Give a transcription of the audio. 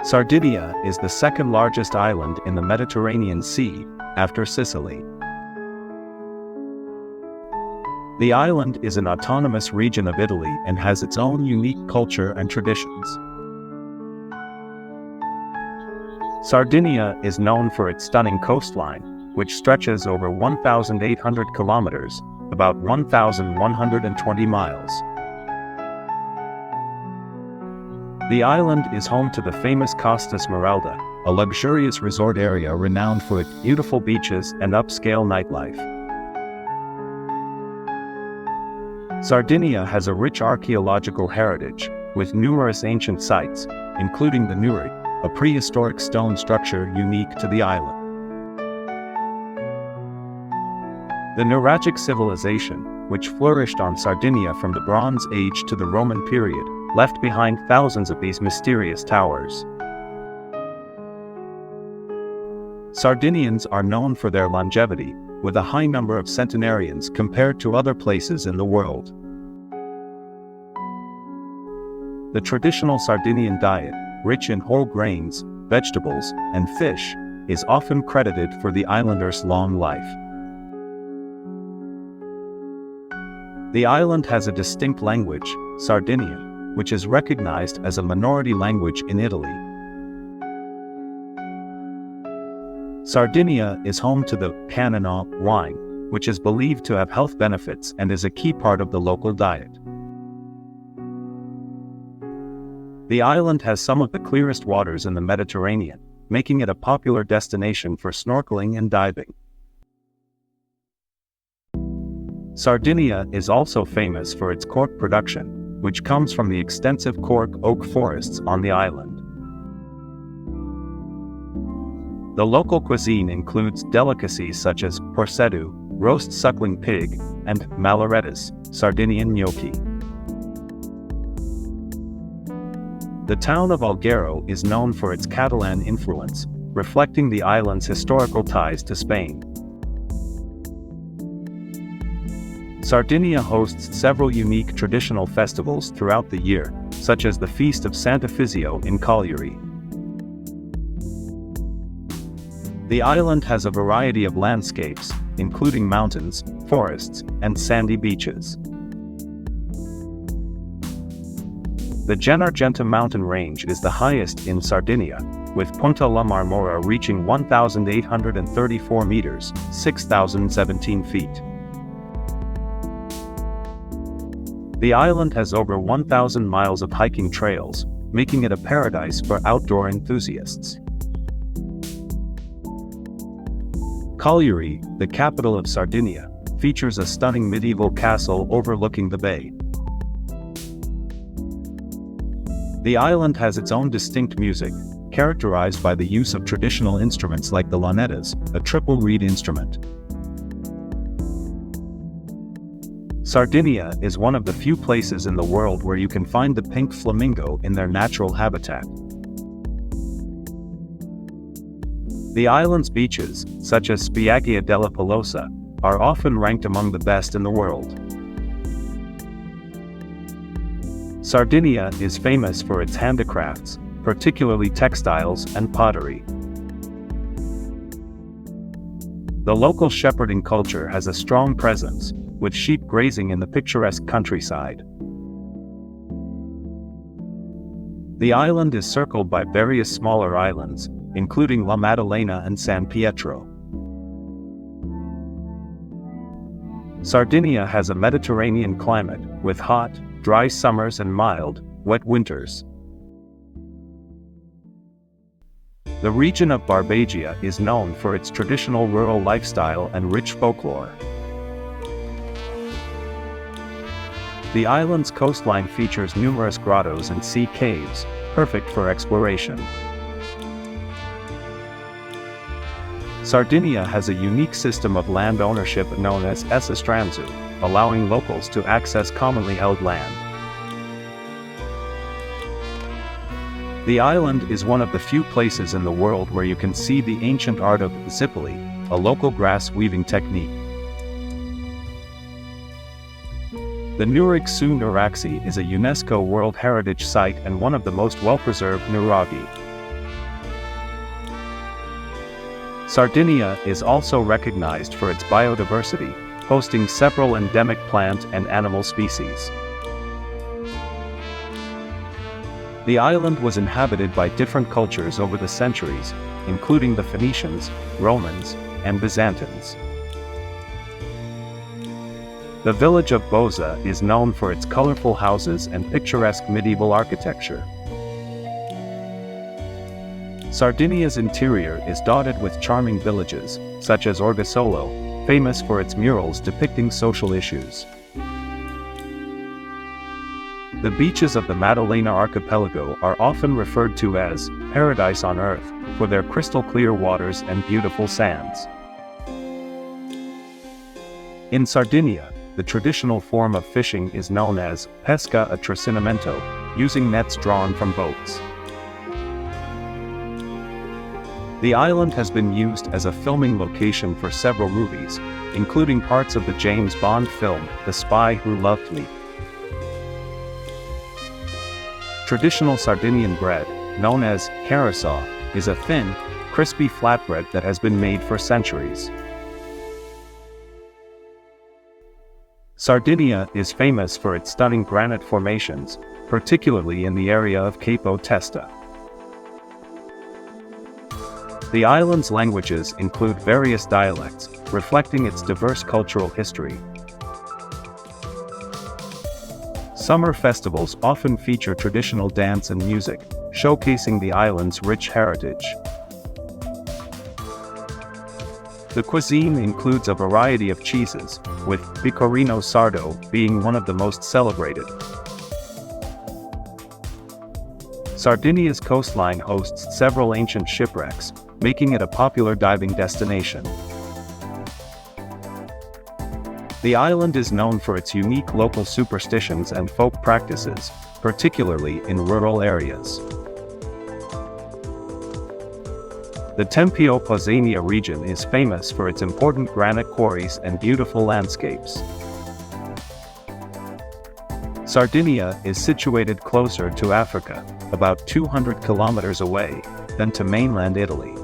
Sardinia is the second largest island in the Mediterranean Sea, after Sicily. The island is an autonomous region of Italy and has its own unique culture and traditions. Sardinia is known for its stunning coastline, which stretches over 1,800 kilometers, about 1,120 miles. The island is home to the famous Costa Smeralda, a luxurious resort area renowned for its beautiful beaches and upscale nightlife. Sardinia has a rich archaeological heritage, with numerous ancient sites, including the Nuri, a prehistoric stone structure unique to the island. The Nuragic civilization, which flourished on Sardinia from the Bronze Age to the Roman period, left behind thousands of these mysterious towers. Sardinians are known for their longevity, with a high number of centenarians compared to other places in the world. The traditional Sardinian diet, rich in whole grains, vegetables, and fish, is often credited for the islanders' long life. The island has a distinct language, Sardinian, which is recognized as a minority language in Italy. Sardinia is home to the Cannonau wine, which is believed to have health benefits and is a key part of the local diet. The island has some of the clearest waters in the Mediterranean, making it a popular destination for snorkeling and diving. Sardinia is also famous for its cork production, which comes from the extensive cork oak forests on the island. The local cuisine includes delicacies such as porcetto, roast suckling pig, and malaretas, Sardinian gnocchi. The town of Alghero is known for its Catalan influence, reflecting the island's historical ties to Spain. Sardinia hosts several unique traditional festivals throughout the year, such as the Feast of Santa Fizio in Cagliari. The island has a variety of landscapes, including mountains, forests, and sandy beaches. The Gennargentu mountain range is the highest in Sardinia, with Punta La Marmora reaching 1,834 meters, 6,017 feet. The island has over 1,000 miles of hiking trails, making it a paradise for outdoor enthusiasts. Cagliari, the capital of Sardinia, features a stunning medieval castle overlooking the bay. The island has its own distinct music, characterized by the use of traditional instruments like the launetas, a triple reed instrument. Sardinia is one of the few places in the world where you can find the pink flamingo in their natural habitat. The island's beaches, such as Spiaggia della Pelosa, are often ranked among the best in the world. Sardinia is famous for its handicrafts, particularly textiles and pottery. The local shepherding culture has a strong presence, with sheep grazing in the picturesque countryside. The island is circled by various smaller islands, including La Maddalena and San Pietro. Sardinia has a Mediterranean climate, with hot, dry summers and mild, wet winters. The region of Barbagia is known for its traditional rural lifestyle and rich folklore. The island's coastline features numerous grottos and sea caves, perfect for exploration. Sardinia has a unique system of land ownership known as esastranzu, allowing locals to access commonly held land. The island is one of the few places in the world where you can see the ancient art of zipoli, a local grass weaving technique. The Nurag su Nuraxi is a UNESCO World Heritage Site and one of the most well-preserved nuraghi. Sardinia is also recognized for its biodiversity, hosting several endemic plant and animal species. The island was inhabited by different cultures over the centuries, including the Phoenicians, Romans, and Byzantines. The village of Boza is known for its colorful houses and picturesque medieval architecture. Sardinia's interior is dotted with charming villages, such as Orgosolo, famous for its murals depicting social issues. The beaches of the Maddalena archipelago are often referred to as paradise on earth for their crystal-clear waters and beautiful sands. In Sardinia, the traditional form of fishing is known as pesca a trascinamento, using nets drawn from boats. The island has been used as a filming location for several movies, including parts of the James Bond film The Spy Who Loved Me. Traditional Sardinian bread, known as carousel, is a thin, crispy flatbread that has been made for centuries. Sardinia is famous for its stunning granite formations, particularly in the area of Capo Testa. The island's languages include various dialects, reflecting its diverse cultural history. Summer festivals often feature traditional dance and music, showcasing the island's rich heritage. The cuisine includes a variety of cheeses, with Pecorino Sardo being one of the most celebrated. Sardinia's coastline hosts several ancient shipwrecks, making it a popular diving destination. The island is known for its unique local superstitions and folk practices, particularly in rural areas. The Tempio Pausania region is famous for its important granite quarries and beautiful landscapes. Sardinia is situated closer to Africa, about 200 kilometers away, than to mainland Italy.